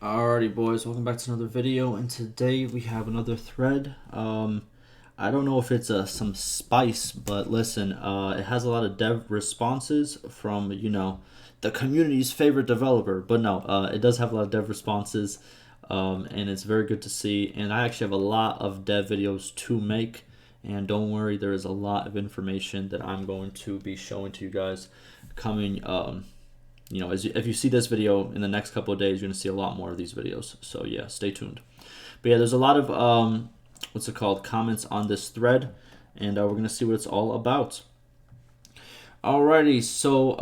Alrighty boys, welcome back to another video, and today we have another thread. I don't know if it's some spice, but listen, it has a lot of dev responses from, the community's favorite developer, but no, it does have a lot of dev responses, and it's very good to see, and I actually have a lot of dev videos to make, and don't worry, there is a lot of information that I'm going to be showing to you guys coming, if you see this video in the next couple of days, you're going to see a lot more of these videos. So yeah, stay tuned. But yeah, there's a lot of, comments on this thread, and we're going to see what it's all about. Alrighty, so,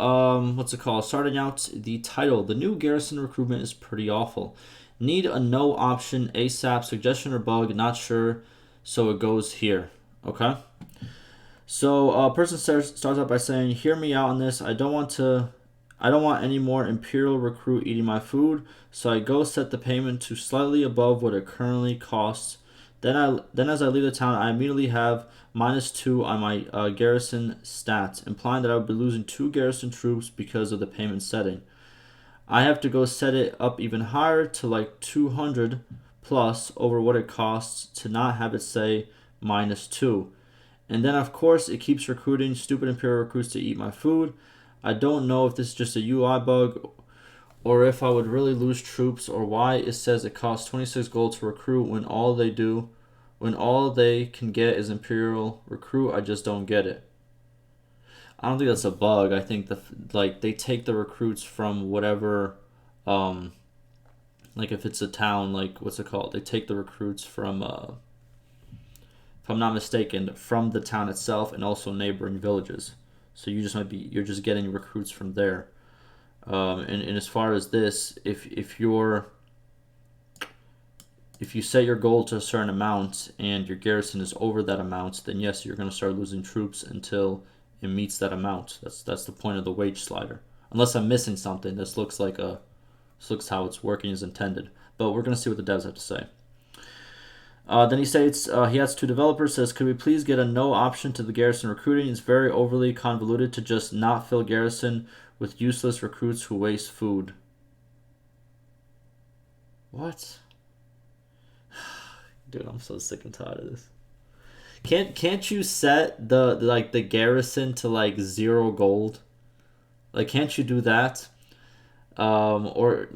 starting out, the title, the new Garrison recruitment is pretty awful. Need a no option ASAP, suggestion or bug, not sure, so it goes here, okay? So a person starts out by saying, hear me out on this, I don't want any more Imperial recruit eating my food, so I go set the payment to slightly above what it currently costs. Then as I leave the town, I immediately have -2 on my Garrison stats, implying that I would be losing 2 Garrison troops because of the payment setting. I have to go set it up even higher to like 200 plus over what it costs to not have it say -2. And then of course it keeps recruiting stupid Imperial recruits to eat my food. I don't know if this is just a UI bug or if I would really lose troops, or why it says it costs 26 gold to recruit when all they can get is Imperial recruit. I just don't get it. I don't think that's a bug. I think they take the recruits from whatever, like if it's a town, like they take the recruits from, if I'm not mistaken, from the town itself and also neighboring villages. So you're just getting recruits from there. And as far as this, if you set your goal to a certain amount and your garrison is over that amount, then yes, you're going to start losing troops until it meets that amount. That's the point of the wage slider. Unless I'm missing something, this looks how it's working as intended. But we're going to see what the devs have to say. Then he states, he has 2 developers, says, could we please get a no option to the Garrison recruiting? It's very overly convoluted to just not fill Garrison with useless recruits who waste food. What? Dude, I'm so sick and tired of this. Can't you set the Garrison to like 0 gold? Like, can't you do that? Or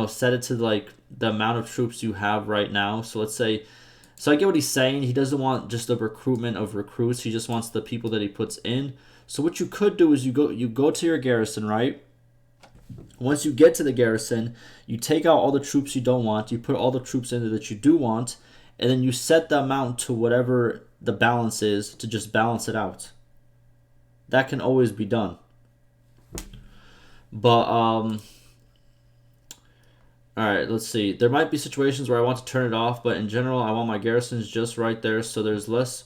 set it to like the amount of troops you have right now. So let's say, so I get what he's saying. He doesn't want just the recruitment of recruits. He just wants the people that he puts in. So what you could do is you go to your garrison, right? Once you get to the garrison, you take out all the troops you don't want. You put all the troops in there that you do want. And then you set the amount to whatever the balance is to just balance it out. That can always be done. But, alright, let's see. There might be situations where I want to turn it off, but in general, I want my garrisons just right there, so there's less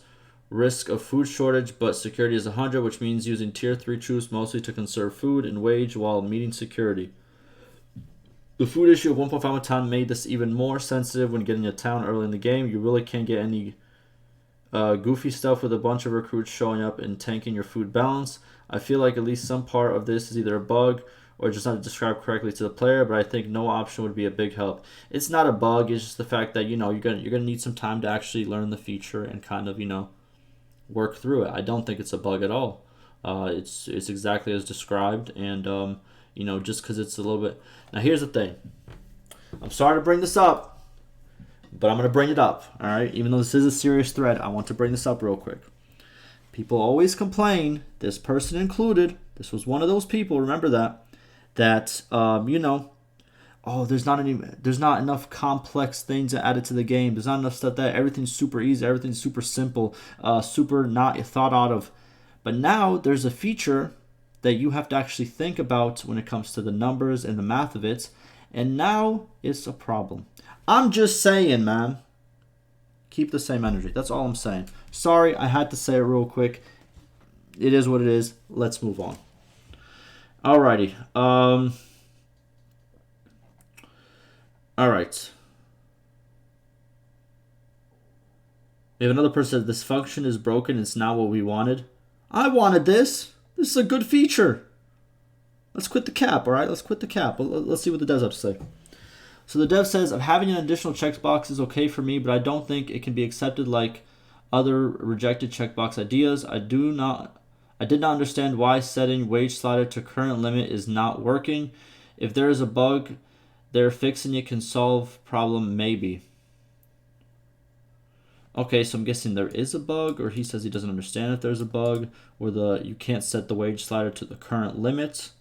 risk of food shortage, but security is 100, which means using tier 3 troops mostly to conserve food and wage while meeting security. The food issue of 1.5 a ton made this even more sensitive when getting a town early in the game. You really can't get any goofy stuff with a bunch of recruits showing up and tanking your food balance. I feel like at least some part of this is either a bug or just not described correctly to the player, but I think no option would be a big help. It's not a bug, it's just the fact that, you're gonna need some time to actually learn the feature and kind of, work through it. I don't think it's a bug at all. It's exactly as described, and just because it's a little bit. Now here's the thing. I'm sorry to bring this up, but I'm gonna bring it up. All right, even though this is a serious thread, I want to bring this up real quick. People always complain, this person included. This was one of those people. Remember that oh, there's not enough complex things added to the game. There's not enough stuff that everything's super easy, everything's super simple, super not thought out of. But now there's a feature that you have to actually think about when it comes to the numbers and the math of it, and now it's a problem. I'm just saying, man. Keep the same energy. That's all I'm saying. Sorry, I had to say it real quick. It is what it is. Let's move on. Alrighty. Alright. We have another person that this function is broken. It's not what we wanted. I wanted this. This is a good feature. Let's quit the cap, alright? Let's quit the cap. Let's see what the devs have to say. So the dev says, having an additional checkbox is okay for me, but I don't think it can be accepted like other rejected checkbox ideas. I did not understand why setting wage slider to current limit is not working. If there is a bug there, fixing it can solve problem maybe. Okay, so I'm guessing there is a bug, or he says he doesn't understand if there's a bug, or you can't set the wage slider to the current limit.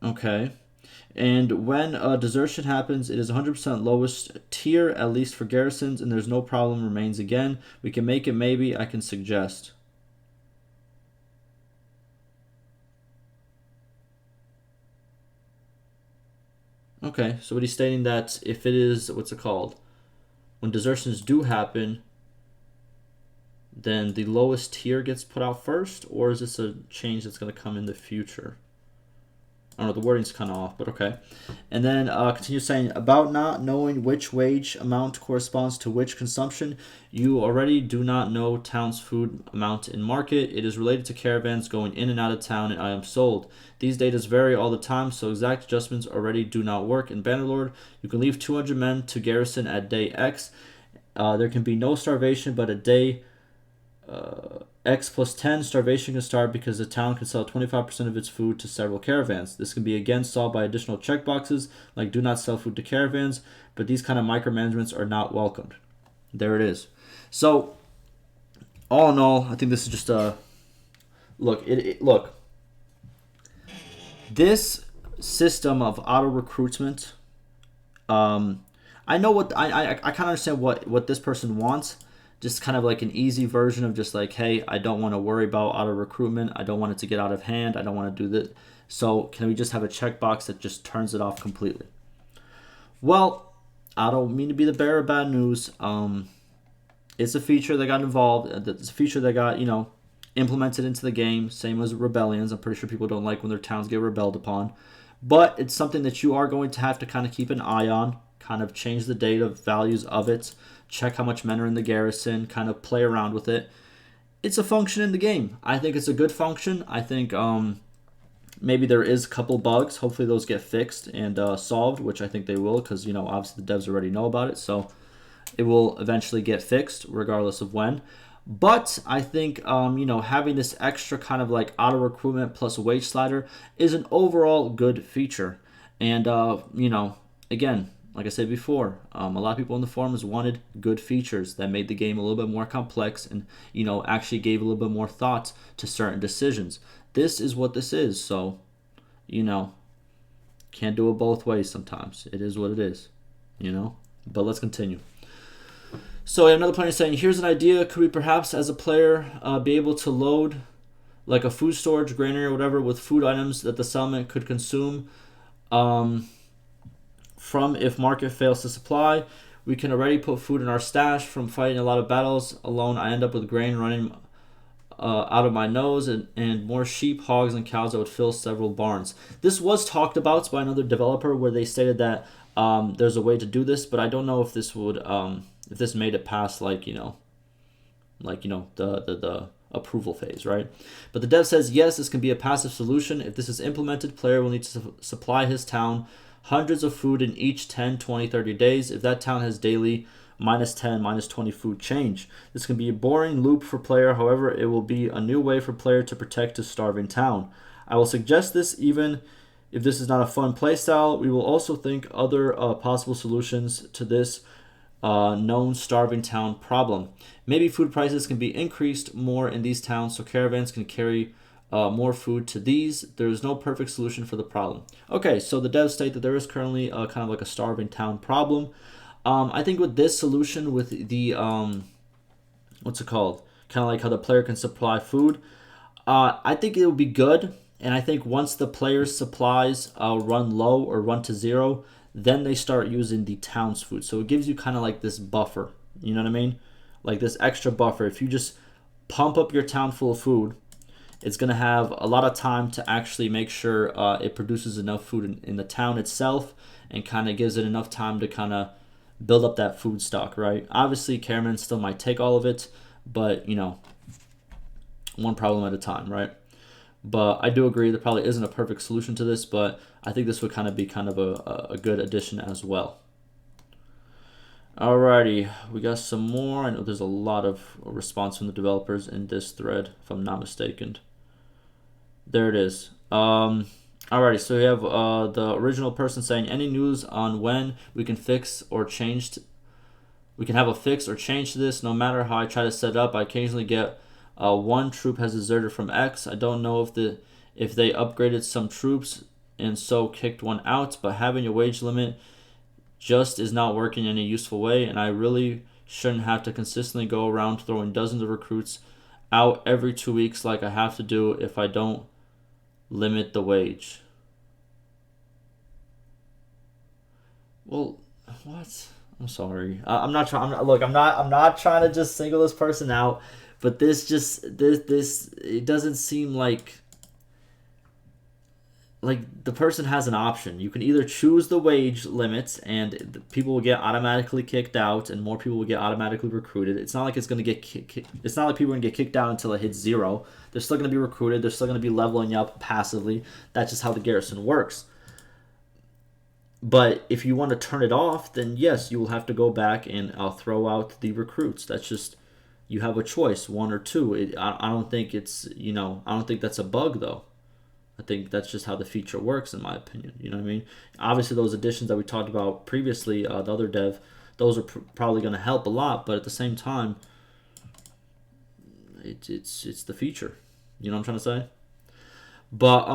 Okay. And when desertion happens, it is 100% lowest tier, at least for garrisons, and there's no problem remains again. We can make it maybe, I can suggest. Okay, so what he's stating that if it is, what's it called? When desertions do happen, then the lowest tier gets put out first, or is this a change that's going to come in the future? I don't know, the wording's kind of off, but okay. And then continue saying, about not knowing which wage amount corresponds to which consumption, you already do not know town's food amount in market. It is related to caravans going in and out of town and items sold. These data vary all the time, so exact adjustments already do not work. In Bannerlord, you can leave 200 men to garrison at day X. There can be no starvation, but at day X plus 10, starvation can start because the town can sell 25% of its food to several caravans. This can be again solved by additional checkboxes like do not sell food to caravans, but these kind of micromanagements are not welcomed. There it is. So, all in all, I think this is just a look. Look. This system of auto recruitment, I know what I kind of understand what this person wants. Just kind of like an easy version of just like, hey, I don't want to worry about auto recruitment. I don't want it to get out of hand. I don't want to do that. So can we just have a checkbox that just turns it off completely? Well, I don't mean to be the bearer of bad news. It's a feature that got involved. It's a feature that got, implemented into the game. Same as rebellions. I'm pretty sure people don't like when their towns get rebelled upon. But it's something that you are going to have to kind of keep an eye on. Kind of change the data values of it. Check how much men are in the garrison, kind of play around with it. It's a function in the game. I think it's a good function. I think maybe there is a couple bugs. Hopefully those get fixed and solved, which I think they will because, obviously the devs already know about it. So it will eventually get fixed regardless of when. But I think, having this extra kind of like auto recruitment plus wage slider is an overall good feature. And, again, like I said before, a lot of people in the forums wanted good features that made the game a little bit more complex and, actually gave a little bit more thought to certain decisions. This is what this is. So, can't do it both ways sometimes. It is what it is, But let's continue. So another player is saying, here's an idea. Could we perhaps, as a player, be able to load like a food storage, granary, or whatever with food items that the settlement could consume from if market fails to supply? We can already put food in our stash from fighting a lot of battles alone. I end up with grain running out of my nose and more sheep, hogs, and cows that would fill several barns. This was talked about by another developer where they stated that there's a way to do this, but I don't know if this would if this made it past the approval phase, right? But the dev says yes, this can be a passive solution. If this is implemented, player will need to supply his town hundreds of food in each 10, 20, 30 days. If that town has daily -10, -20 food change, this can be a boring loop for player. However, it will be a new way for player to protect his starving town. I will suggest this even if this is not a fun playstyle. We will also think other possible solutions to this known starving town problem. Maybe food prices can be increased more in these towns so caravans can carry more food to these. There is no perfect solution for the problem. Okay, so the devs state that there is currently kind of like a starving town problem. I think with this solution, with the what's it called? Kind of like how the player can supply food. I think it will be good. And I think once the player's supplies run low or run to zero, then they start using the town's food. So it gives you kind of like this buffer. You know what I mean? Like this extra buffer. If you just pump up your town full of food, it's going to have a lot of time to actually make sure it produces enough food in the town itself and kind of gives it enough time to kind of build up that food stock, right? Obviously, caravans still might take all of it, but, one problem at a time, right? But I do agree there probably isn't a perfect solution to this, but I think this would kind of be kind of a good addition as well. Alrighty, we got some more. I know there's a lot of response from the developers in this thread, if I'm not mistaken. There it is. Alrighty, so we have the original person saying, any news on when we can fix or change? We can have a fix or change to this. No matter how I try to set it up, I occasionally get one troop has deserted from X. I don't know if they upgraded some troops and so kicked one out, but having a wage limit just is not working in a useful way, and I really shouldn't have to consistently go around throwing dozens of recruits out every 2 weeks like I have to do if I don't limit the wage. Well, what? I'm sorry. I'm not trying. Look, I'm not trying to just single this person out, but this it doesn't seem like the person has an option. You can either choose the wage limits and people will get automatically kicked out and more people will get automatically recruited. It's not like it's going to get it's not like people are going to get kicked out until it hits 0. They're still going to be recruited. They're still going to be leveling up passively. That's just how the Garrison works. But if you want to turn it off, then yes, you will have to go back and throw out the recruits. That's just, you have a choice, 1 or 2. I don't think it's, I don't think that's a bug though. I think that's just how the feature works, in my opinion. You know what I mean? Obviously, those additions that we talked about previously, the other dev, those are probably going to help a lot. But at the same time, it's the feature. You know what I'm trying to say? But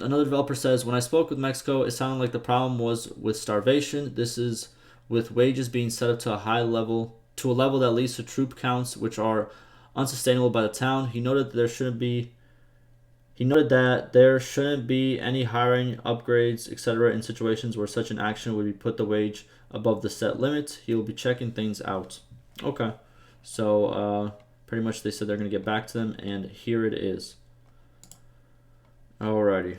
another developer says, when I spoke with Mexico, it sounded like the problem was with starvation. This is with wages being set up to a high level, to a level that leads to troop counts which are unsustainable by the town. He noted that there shouldn't be any hiring, upgrades, etc. in situations where such an action would be put the wage above the set limit. He will be checking things out. Okay. So pretty much they said they're going to get back to them, and here it is. Alrighty.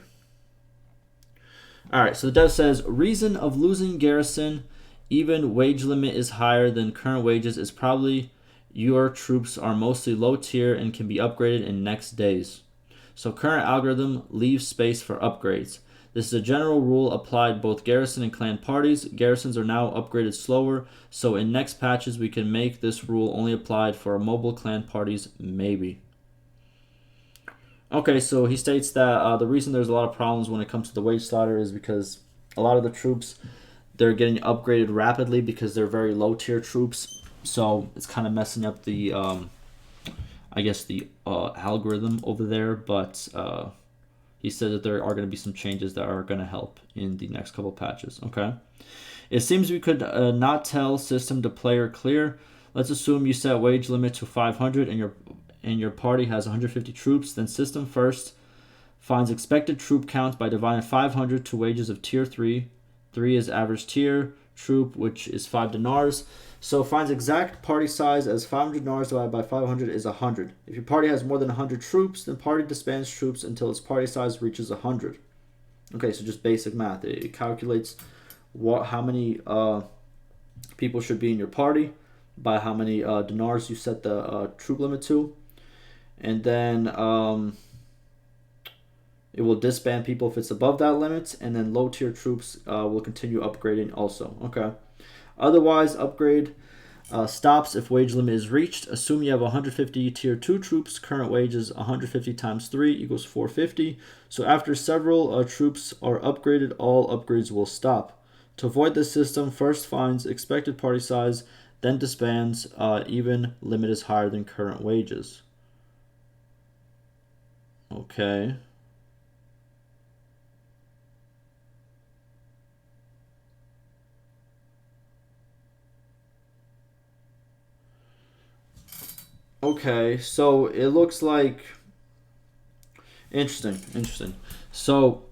Alright, so the dev says, reason of losing Garrison, even wage limit is higher than current wages, is probably your troops are mostly low tier and can be upgraded in next days. So current algorithm leaves space for upgrades. This is a general rule applied both Garrison and clan parties. Garrisons are now upgraded slower, so in next patches we can make this rule only applied for our mobile clan parties, maybe. Okay, so he states that the reason there's a lot of problems when it comes to the wage slider is because a lot of the troops, they're getting upgraded rapidly because they're very low tier troops. So it's kind of messing up the I guess the algorithm over there, but he said that there are going to be some changes that are going to help in the next couple patches. Okay, it seems we could not tell system to player clear. Let's assume you set wage limit to 500 and your party has 150 troops. Then system first finds expected troop count by dividing 500 to wages of tier 3. 3 is average tier troop, which is 5 dinars. So finds exact party size as 500 dinars divided by 500 is 100. If your party has more than 100 troops, then party disbands troops until its party size reaches 100. Okay, so just basic math. It calculates how many people should be in your party by how many dinars you set the troop limit to. And then it will disband people if it's above that limit, and then low tier troops will continue upgrading also. Okay. Otherwise, upgrade stops if wage limit is reached. Assume you have 150 tier 2 troops. Current wage is 150 times 3 equals 450. So after several troops are upgraded, all upgrades will stop. To avoid this system, first finds expected party size, then disbands. Even limit is higher than current wages. Okay. Okay, so it looks like interesting. So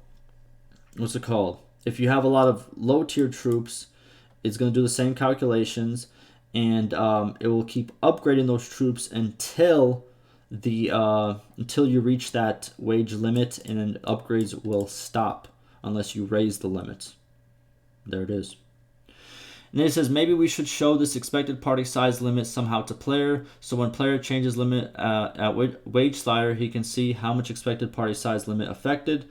what's it called? If you have a lot of low tier troops, it's going to do the same calculations, and it will keep upgrading those troops until you reach that wage limit, and then upgrades will stop unless you raise the limit. There it is. And then it says maybe we should show this expected party size limit somehow to player, so when player changes limit at wage slider, he can see how much expected party size limit affected.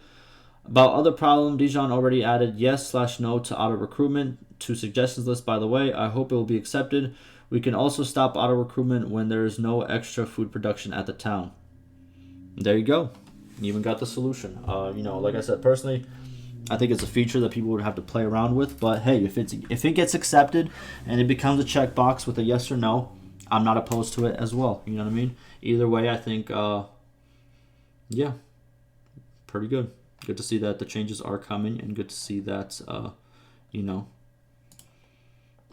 About other problem, Dijon already added yes/no to auto recruitment to suggestions list. By the way, I hope it will be accepted. We can also stop auto recruitment when there is no extra food production at the town. There you go. You even got the solution. Like I said, personally, I think it's a feature that people would have to play around with. But hey, if it gets accepted and it becomes a checkbox with a yes or no, I'm not opposed to it as well. You know what I mean? Either way, I think, yeah, pretty good. Good to see that the changes are coming, and good to see that,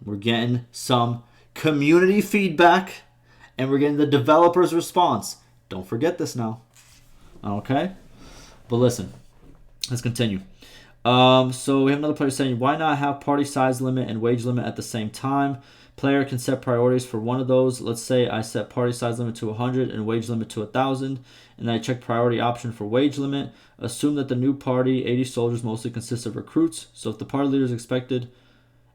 we're getting some community feedback, and we're getting the developer's response. Don't forget this now. Okay? But listen, let's continue. So we have another player saying, why not have party size limit and wage limit at the same time? Player can set priorities for one of those. Let's say I set party size limit to 100 and wage limit to 1,000, and then I check priority option for wage limit. Assume that the new party, 80 soldiers, mostly consists of recruits. So if the party leader is expected,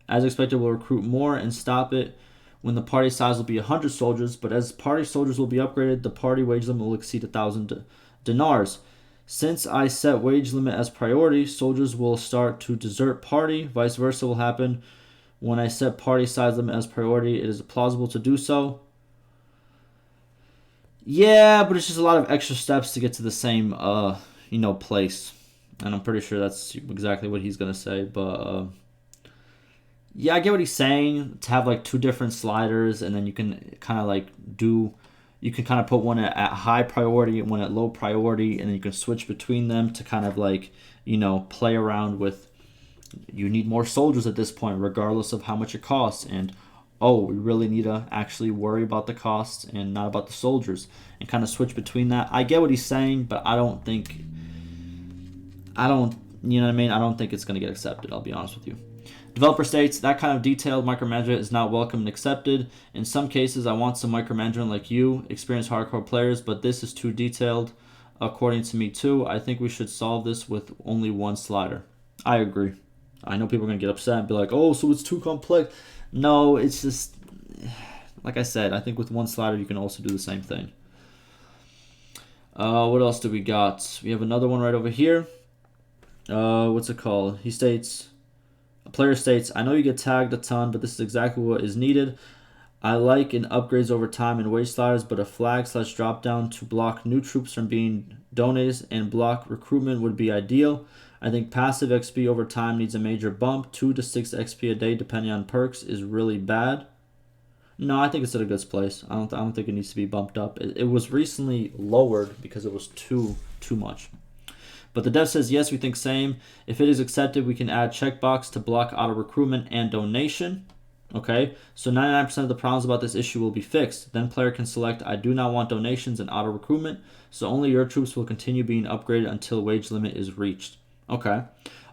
will recruit more and stop it when the party size will be 100 soldiers. But as party soldiers will be upgraded, the party wage limit will exceed 1,000 dinars. Since I set wage limit as priority, soldiers will start to desert party. Vice versa will happen. When I set party size limit as priority, it is plausible to do so. Yeah, but it's just a lot of extra steps to get to the same, place. And I'm pretty sure that's exactly what he's going to say. But, yeah, I get what he's saying. To have, two different sliders, and then you can kind of, you can kind of put one at high priority and one at low priority, and then you can switch between them to kind of, play around with. You need more soldiers at this point, regardless of how much it costs. And, we really need to actually worry about the costs and not about the soldiers, and kind of switch between that. I get what he's saying, but I don't think it's going to get accepted, I'll be honest with you. Developer states, that kind of detailed micromanagement is not welcome and accepted. In some cases, I want some micromanagement like you, experienced hardcore players, but this is too detailed, according to me too. I think we should solve this with only one slider. I agree. I know people are going to get upset and be like, oh, so it's too complex. No, it's just, like I said, I think with one slider you can also do the same thing. What else do we got? We have another one right over here. What's it called? A player states, I know you get tagged a ton, but this is exactly what is needed. I like in upgrades over time and wage sliders, but a flag/drop down to block new troops from being donated and block recruitment would be ideal. I think passive XP over time needs a major bump. 2 to 6 XP a day, depending on perks, is really bad. No, I think it's at a good place. I don't think it needs to be bumped up. It was recently lowered because it was too much. But the dev says, yes, we think same. If it is accepted, we can add checkbox to block auto recruitment and donation. Okay, so 99% of the problems about this issue will be fixed. Then player can select, I do not want donations and auto recruitment, so only your troops will continue being upgraded until wage limit is reached. Okay.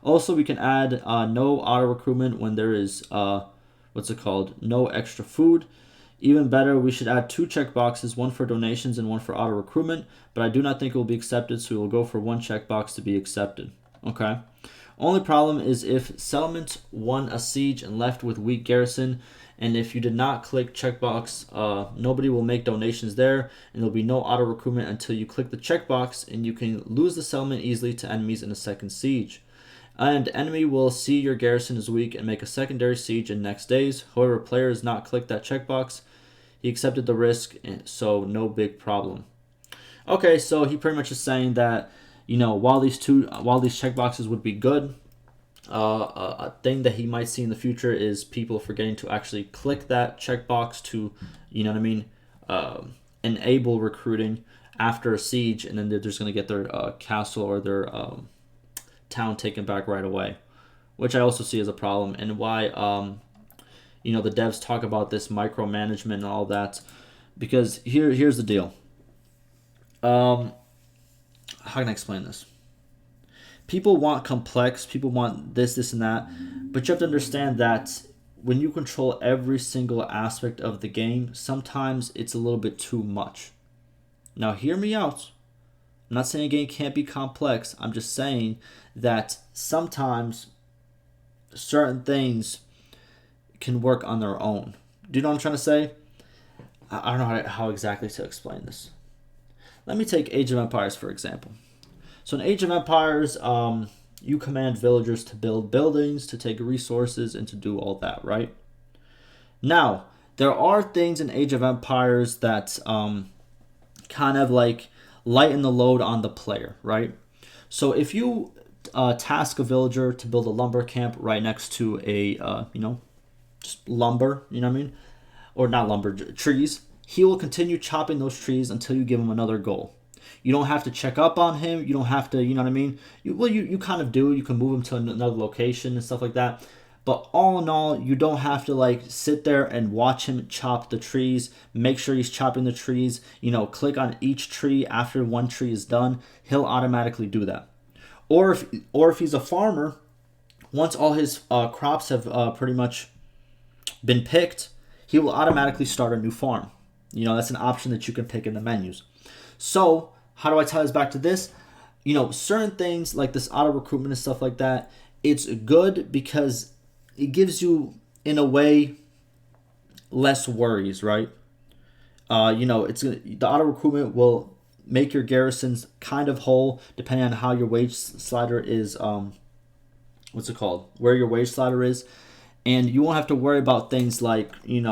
Also, we can add no auto recruitment when there is, no extra food. Even better, we should add 2 checkboxes, one for donations and one for auto recruitment, but I do not think it will be accepted, so we will go for one checkbox to be accepted. Okay. Only problem is if settlement won a siege and left with weak garrison, and if you did not click checkbox, nobody will make donations there, and there'll be no auto recruitment until you click the checkbox, and you can lose the settlement easily to enemies in a second siege. And enemy will see your garrison is weak and make a secondary siege in next days. However, player has not clicked that checkbox. He accepted the risk, so no big problem. Okay, so he pretty much is saying that, while these checkboxes would be good, a thing that he might see in the future is people forgetting to actually click that checkbox to, enable recruiting after a siege, and then they're just going to get their castle or their town taken back right away, which I also see as a problem, and why the devs talk about this micromanagement and all that, because here's the deal. How can I explain this? People want complex, people want this and that, but you have to understand that when you control every single aspect of the game, sometimes it's a little bit too much. Now, hear me out. I'm not saying a game can't be complex. I'm just saying that sometimes certain things can work on their own. Do you know what I'm trying to say? I don't know how exactly to explain this. Let me take Age of Empires, for example. So in Age of Empires, you command villagers to build buildings, to take resources, and to do all that, right? Now, there are things in Age of Empires that kind of like lighten the load on the player, right? So if you task a villager to build a lumber camp right next to a, just lumber, you know what I mean? Or not lumber, trees, he will continue chopping those trees until you give him another goal. You don't have to check up on him. You don't have to, you know what I mean? You kind of do. You can move him to another location and stuff like that. But all in all, you don't have to like sit there and watch him chop the trees. Make sure he's chopping the trees. Click on each tree after one tree is done. He'll automatically do that. Or if he's a farmer, once all his crops have pretty much been picked, he will automatically start a new farm. That's an option that you can pick in the menus. So how do I tie this back to this? Certain things like this auto recruitment and stuff like that, it's good because it gives you, in a way, less worries, right? The auto recruitment will make your garrisons kind of whole depending on how your wage slider is. Where your wage slider is, and you won't have to worry about things like clicking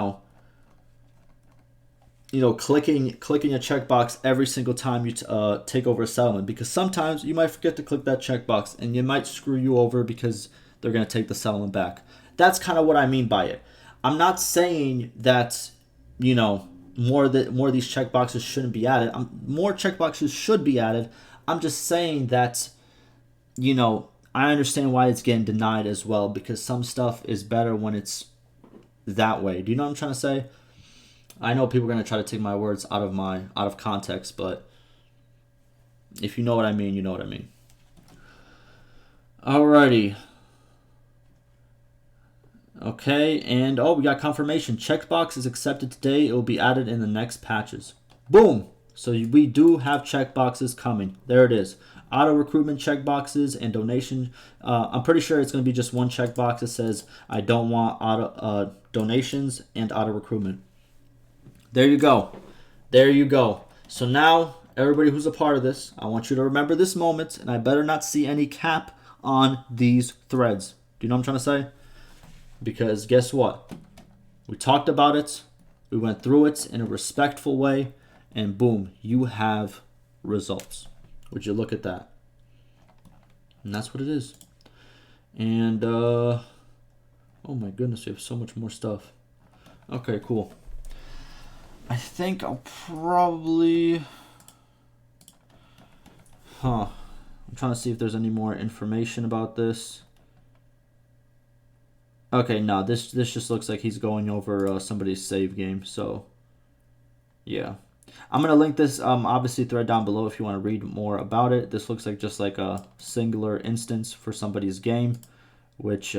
a checkbox every single time you take over a settlement, because sometimes you might forget to click that checkbox and it might screw you over because they're going to take the settlement back. That's kind of what I mean by it. I'm not saying that more of these checkboxes shouldn't be added. More checkboxes should be added. I'm just saying that I understand why it's getting denied as well, because some stuff is better when it's that way. Do you know what I'm trying to say? I know people are going to try to take my words out of context, but if you know what I mean, you know what I mean. Alrighty. Okay, and we got confirmation. Checkbox is accepted today. It will be added in the next patches. Boom! So we do have checkboxes coming. There it is. Auto recruitment checkboxes and donation. I'm pretty sure it's going to be just one checkbox that says I don't want auto donations and auto recruitment. There you go. There you go. So now, everybody who's a part of this, I want you to remember this moment, and I better not see any cap on these threads. Do you know what I'm trying to say? Because guess what? We talked about it. We went through it in a respectful way, and boom, you have results. Would you look at that? And that's what it is. And, oh my goodness, we have so much more stuff. Okay, cool. I think I'll probably... I'm trying to see if there's any more information about this. Okay, no, this just looks like he's going over somebody's save game, so... Yeah. I'm going to link this, obviously, thread down below if you want to read more about it. This looks like just like a singular instance for somebody's game, which,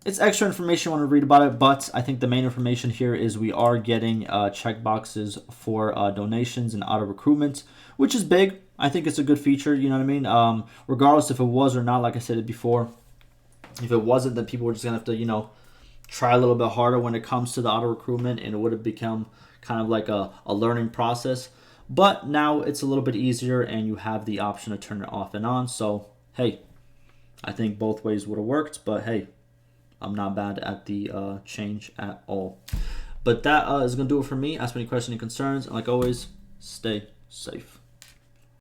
it's extra information when we read about it, but I think the main information here is we are getting checkboxes for donations and auto recruitment, which is big. I think it's a good feature, you know what I mean? Regardless if it was or not, like I said it before, if it wasn't, then people were just going to have to, try a little bit harder when it comes to the auto recruitment, and it would have become kind of like a learning process. But now it's a little bit easier, and you have the option to turn it off and on. So, hey, I think both ways would have worked, but hey, I'm not bad at the change at all. But that is going to do it for me. Ask me any questions and concerns. And like always, stay safe.